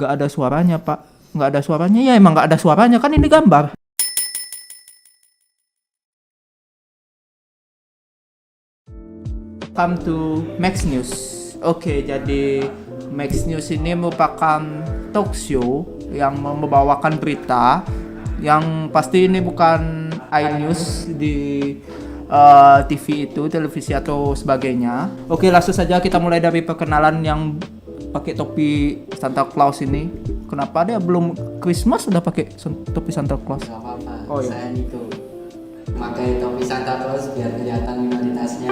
Gak ada suaranya, Pak. Gak ada suaranya. Ya emang gak ada suaranya, kan ini gambar. Come to Max News. Oke, jadi Max News ini merupakan talk show yang membawakan berita yang pasti ini bukan iNews di TV itu, televisi atau sebagainya. Oke, langsung saja kita mulai dari perkenalan yang pakai topi Santa Claus ini. Kenapa dia belum Christmas sudah pakai topi Santa Claus? Gak apa-apa, Oh, iya. saya itu pakai topi Santa Claus biar kelihatan minoritasnya.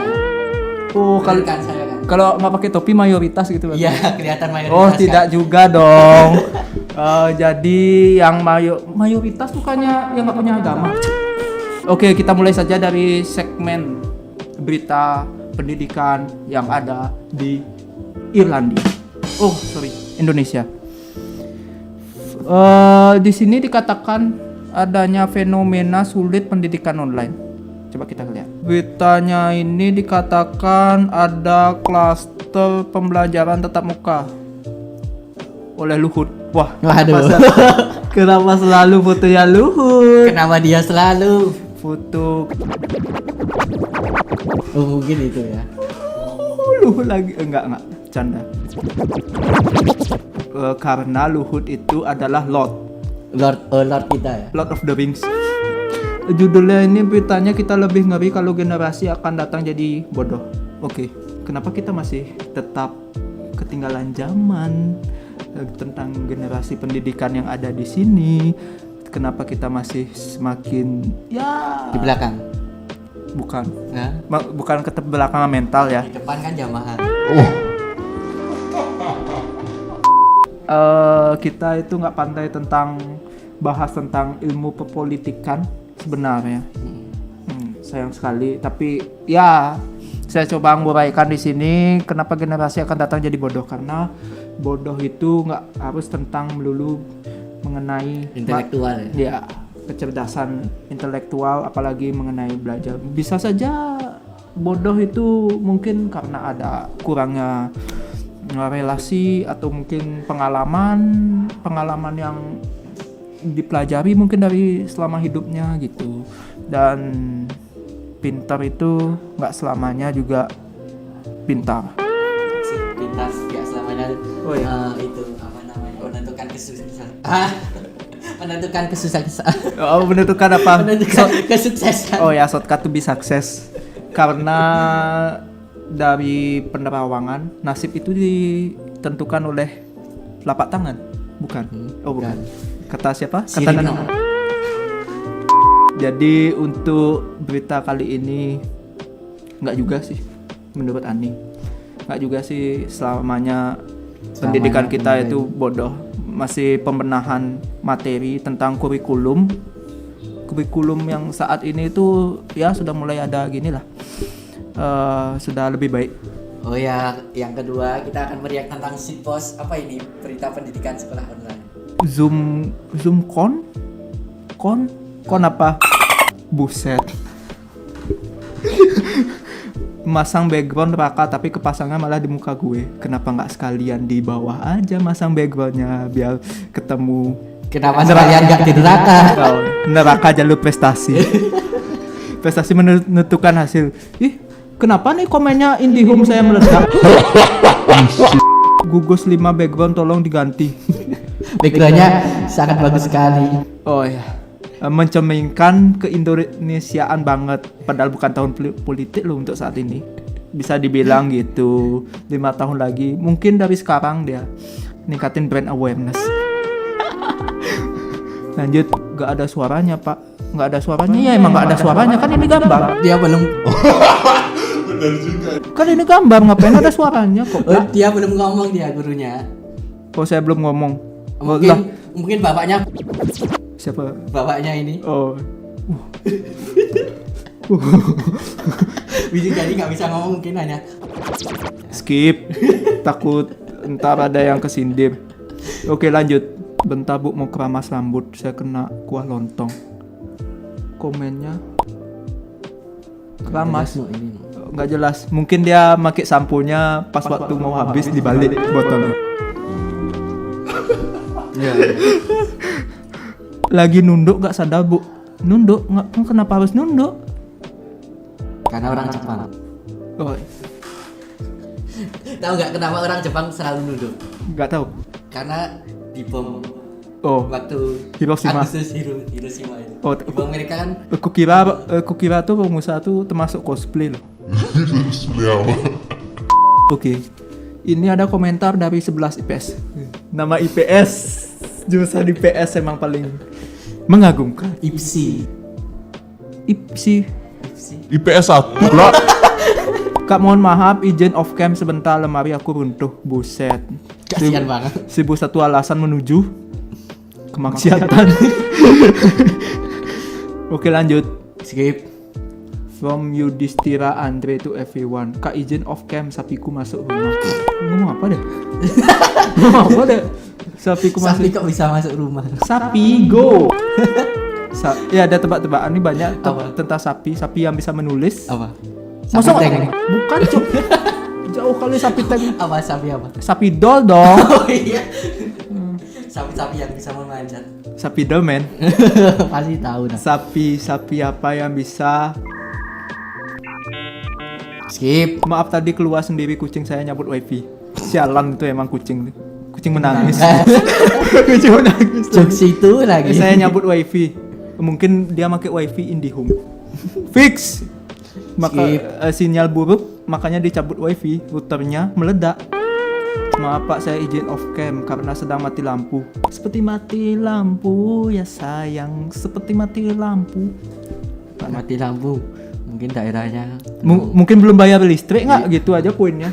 Oh, Bener kan saya kan? kalau nggak pakai topi mayoritas gitu. Iya, kelihatan mayoritas. Oh, kan? tidak juga dong. Jadi yang mayoritas bukannya yang nggak punya agama. Oke, kita mulai saja dari segmen berita pendidikan yang ada di Irlandia. Oh, sorry, Indonesia. Di sini dikatakan adanya fenomena sulit pendidikan online. Coba kita lihat. Beritanya ini dikatakan ada klaster pembelajaran tatap muka oleh Luhut. Wah, Waduh. kenapa selalu fotonya Luhut? Kenapa dia selalu? Foto Oh, mungkin itu ya. Luhut lagi. Enggak, canda. Karena Luhut itu adalah Lord kita ya. Lord of the Rings. Judulnya ini beritanya kita lebih ngeri kalau generasi akan datang jadi bodoh. Oke, kenapa kita masih tetap ketinggalan zaman tentang generasi pendidikan yang ada di sini? Kenapa kita masih semakin Di belakang. bukan Nah, bukan keterbelakangan mental ya. di depan kan jamaah. Kita itu nggak pandai tentang bahas tentang ilmu perpolitikan sebenarnya. Sayang sekali, tapi ya saya coba menguraikan di sini kenapa generasi akan datang jadi bodoh, karena bodoh itu nggak harus tentang melulu mengenai Intelektual ya. ya kecerdasan intelektual, apalagi mengenai belajar. Bisa saja bodoh itu mungkin karena ada kurangnya relasi atau mungkin pengalaman yang dipelajari mungkin dari selama hidupnya gitu. Dan pintar itu nggak selamanya juga pintar. Pintas ya selamanya. Oh, iya. Itu apa namanya? Menentukan kesuksesan. Menentukan kesuksesan. Oh, menentukan apa? Menentukan kesuksesan. Oh ya, shortcut to be sukses. Karena dari penerawangan nasib itu ditentukan oleh telapak tangan, bukan? Oh, bukan. Kata siapa? Kata Sirino. Jadi untuk berita kali ini nggak juga sih, menurut Ani. Nggak juga sih selamanya pendidikan kita itu bodoh. Masih pembenahan materi tentang kurikulum yang saat ini itu ya sudah mulai ada gini lah. Sudah lebih baik. Oh ya, yang kedua kita akan meriak tentang Sitpos. Apa ini? Berita pendidikan sekolah online. Zoom kon apa? Buset. Masang background neraka tapi kepasangnya malah di muka gue. Kenapa nggak sekalian di bawah aja masang backgroundnya biar ketemu. Kenapa sekalian nggak di neraka? Neraka jalur prestasi. Prestasi menentukan hasil. Ih, kenapa nih komennya IndiHome saya meledak? Gugus 5 background tolong diganti. Backgroundnya sangat bagus sekali. Oh ya, mencerminkan keindonesiaan banget. Padahal bukan tahun politik loh untuk saat ini. Bisa dibilang gitu. 5 tahun lagi, mungkin dari sekarang dia ningkatin brand awareness. Lanjut, gak ada suaranya Pak. Gak ada suaranya. Ya emang gak ada suaranya, kan ini gambar. Dia belum. Benar juga. Kan ini gambar, ngapain ada suaranya kok? Oh, dia belum ngomong dia gurunya. Oh, saya belum ngomong. Mungkin bapaknya. Siapa? Bapaknya ini. Oh. Bisa jadi nggak bisa ngomong, mungkin hanya. Skip. Takut ntar ada yang kesindir. Oke, lanjut. Bentar Bu, mau keramas rambut. Saya kena kuah lontong. Komennya keramas. Nggak jelas. Mungkin dia pakai samponya pas waktu mau habis dibalik botolnya. Iya. Lagi nunduk gak sadar bu. Nunduk nggak, kenapa harus nunduk? Karena orang Jepang. Oh, Tahu nggak kenapa orang Jepang selalu nunduk? nggak tahu. Karena di bom Oh, waktu Hiroshima. Agustus Hiroshima itu. Oh, Di bom mereka kan Aku kira tuh pengusaha tuh termasuk cosplay loh. Sebelah apa? Oke. Ini ada komentar dari 11 IPS. Nama IPS, jurusan IPS emang paling mengagumkan. IPSI. IPSI. IPS 1 lah. Kak mohon maaf, izin off cam sebentar, lemari aku runtuh. Buset. Kasihan banget. 1001 alasan menuju kemaksiatan. Oke lanjut. Skip. From Yudhistira Andre to everyone. Kak izin off cam, sapiku masuk rumah. Ngomong apa deh? Ngomong apa deh? Sapiku masuk. Sapi kok bisa masuk rumah? Sapi go. Ya ada tebak-tebakan ini banyak Apa? tentang sapi yang bisa menulis. Apa? Masa Sapi tank. bukan cuk. Jauh kali sapi tank. Apa sapi apa? Sapi doll dong. Oh iya. Sapi-sapi yang bisa memanjat. Sapi doll men. Pasti tahu dah. Sapi apa yang bisa. Skip. Maaf tadi keluar sendiri, kucing saya nyabut wifi. Sialan itu emang kucing. Kucing menangis. Kucing menangis. Jokes itu lagi. Saya nyabut wifi. Mungkin dia pakai wifi IndiHome. Fix. Maka sinyal buruk, makanya dicabut wifi, routernya meledak. Maaf Pak, saya izin off cam karena sedang mati lampu. Seperti mati lampu ya sayang, seperti mati lampu. Mati lampu. Mungkin daerahnya. Mungkin belum bayar listrik nggak? Gitu aja poinnya.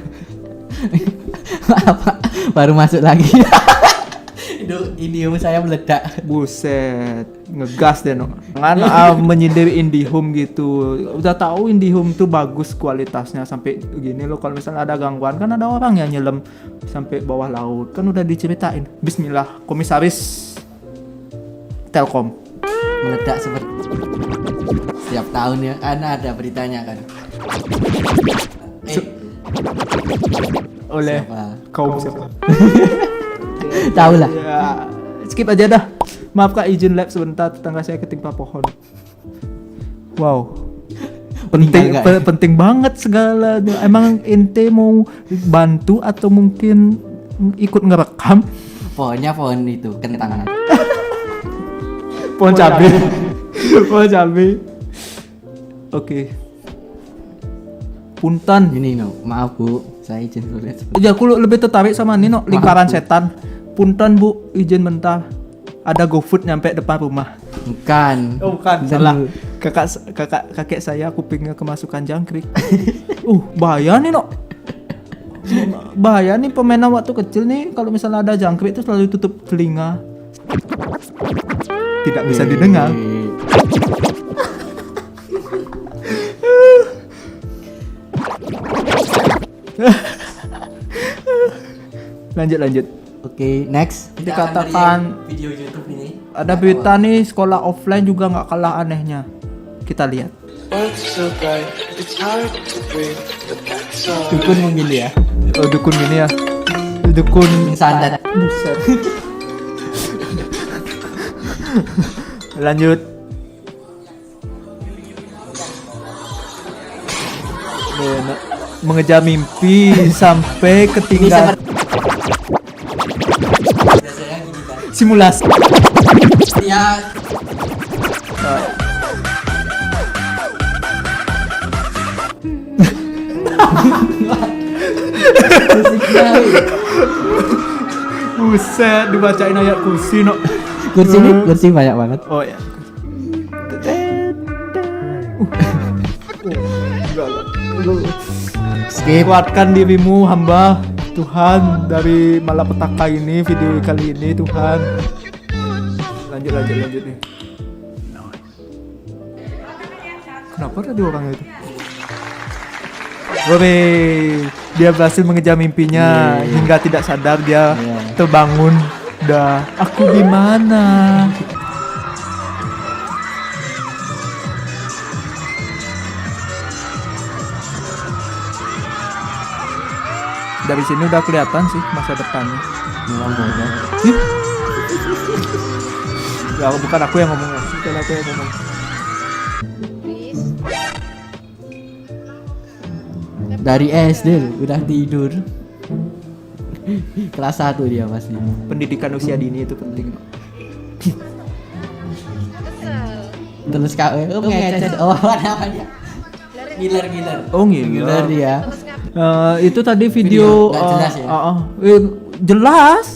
Apa? Baru masuk lagi. Ini saya meledak. Buset, ngegas deh no. Kan menyindir IndiHome gitu. Udah tahu IndiHome tuh bagus kualitasnya sampai gini loh. Kalau misalnya ada gangguan kan ada orang yang nyelam sampai bawah laut. Kan udah diceritain. Bismillah, komisaris Telkom. Meledak seperti setiap tahun ya. Kan ada beritanya kan. Oleh Siapa? kaum siapa? Tahu lah. Ya, skip aja dah. Maaf Kak, izin lab sebentar, tetangga saya ketimpa pohon. Wow. Meninggal nggak ya? Penting banget segala. Emang ente mau bantu atau mungkin ikut ngerekam? Pohonnya pohon itu kentang. Pohon cabai. Pohon cabai. Oke. Punten. Ini no, maaf Bu, saya izin dulu. Ya aku lebih tertarik sama ini no, lingkaran setan. Punten Bu, izin bentar. Ada GoFood nyampe depan rumah. Bukan. Oh bukan, salah. Kakek saya kupingnya kemasukan jangkrik. Bahaya nih no. Bahaya nih pemain waktu kecil nih, kalau misalnya ada jangkrik itu selalu tutup telinga. Tidak bisa didengar. Lanjut. Oke, next. Dikatakan video YouTube ini. ada berita nih, sekolah offline juga nggak kalah anehnya. Kita lihat. Dukun mungkin ya. Oh, dukun gini ya. Dukun Sandat. buset. Lanjut. Mengejar mimpi sampai ketinggalan Biasanya gini kan. simulasi. Ya, Buset, dibacain ayat kursi no. kursi banyak banget. Oh ya. Skip. Kuatkan dirimu hamba Tuhan dari malapetaka ini, video kali ini Tuhan. Lanjut nih. Kenapa tadi orangnya itu? Oke, dia berhasil mengejar mimpinya hingga tidak sadar dia terbangun. Dah, aku di mana? Dari sini udah kelihatan sih masa depannya. Memang bodoh. Ya bukan aku yang ngomong, bukan aku yang ngomong. Dari SD udah tidur. Kelas 1 dia pasti. Pendidikan usia dini itu penting. Terus ngeces. Oh, namanya. Giler. Oh Giler dia. Itu tadi video, Nggak jelas ya? jelas.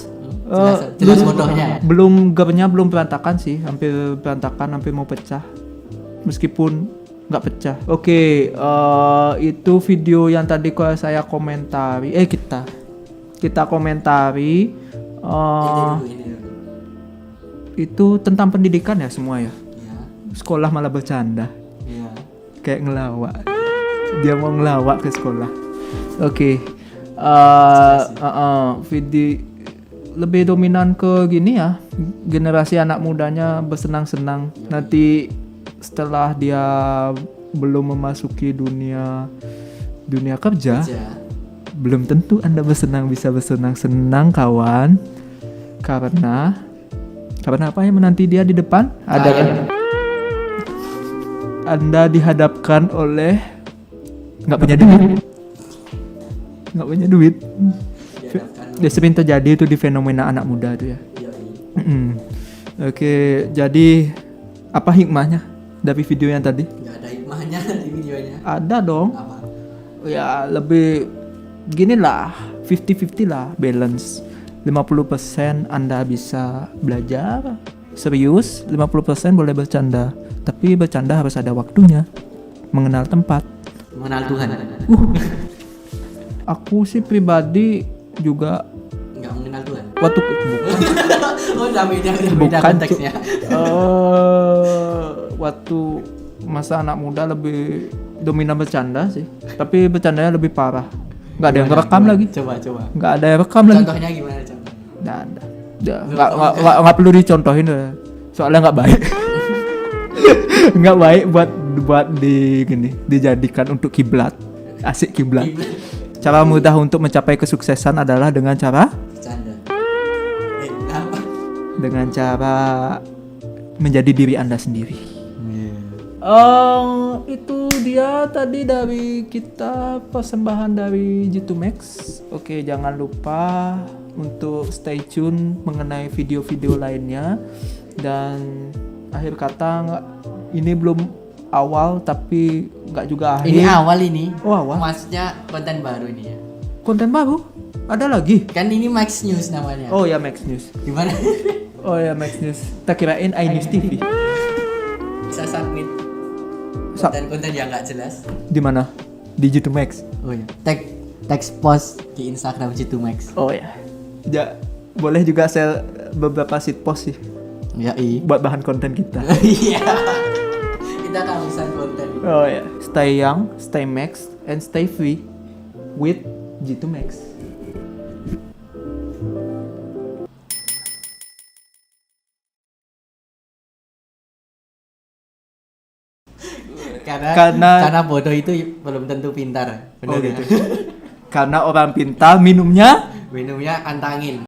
Jelas bodohnya ya? Belum gambarnya belum berantakan sih, hampir berantakan, hampir mau pecah. Meskipun nggak pecah. Oke, itu video yang tadi saya komentari. Kita komentari. Ini dulu. Itu tentang pendidikan ya semua ya. Iya. Sekolah malah bercanda. Iya. Kayak ngelawak. Dia mau ngelawak ke sekolah. Oke. Video lebih dominan ke gini ya. Generasi anak mudanya bersenang-senang. Nanti setelah dia belum memasuki dunia kerja, belum tentu Anda bisa bersenang-senang kawan. Karena apa yang menanti dia di depan? Anda dihadapkan oleh nggak punya duit. Ya sering terjadi itu di fenomena anak muda itu ya. Oke, jadi apa hikmahnya dari video yang tadi? Nggak ada hikmahnya di videonya. Ada dong. Apa? Ya lebih gini lah, 50-50 lah, balance. 50% Anda bisa belajar serius, 50% boleh bercanda. Tapi bercanda harus ada waktunya. Mengenal tempat. Mengenal Tuhan. Aku sih pribadi juga Nggak mengenal Tuhan. waktu Oh, udah beda bukan konteksnya. waktu masa anak muda lebih dominan bercanda sih. Tapi bercandanya lebih parah. Nggak ada yang rekam lagi. Coba. Nggak ada yang rekam lagi. Contohnya gimana contohnya? Nggak ada. Nggak perlu dicontohin. Soalnya nggak baik. Nggak baik buat dijadikan untuk kiblat. Asik kiblat. Cara mudah untuk mencapai kesuksesan adalah dengan cara Bercanda. Apa? dengan cara menjadi diri Anda sendiri. Itu dia tadi dari kita, persembahan dari G2 Max. Oke, jangan lupa untuk stay tune mengenai video-video lainnya. Dan akhir kata, ini belum awal tapi nggak juga akhir. Ini awal ini. Oh, awal. Maksudnya konten baru ini ya. Konten baru? Ada lagi? Kan ini Max News namanya. Oh ya, Max News. Gimana? Oh ya, Max News. Tak kirain iNews TV. Bisa submit konten-konten yang nggak jelas. Di mana? Di G2 Max. Oh iya. Teks post di Instagram G2 Max. Oh ya. Boleh juga share beberapa sit post sih Ya buat bahan konten kita. Iya. Kita kehabisan konten. Oh ya. Stay young, stay max, and stay free with G2 Max. Karena bodoh itu belum tentu pintar. Benar gitu. Karena orang pintar minumnya antangin.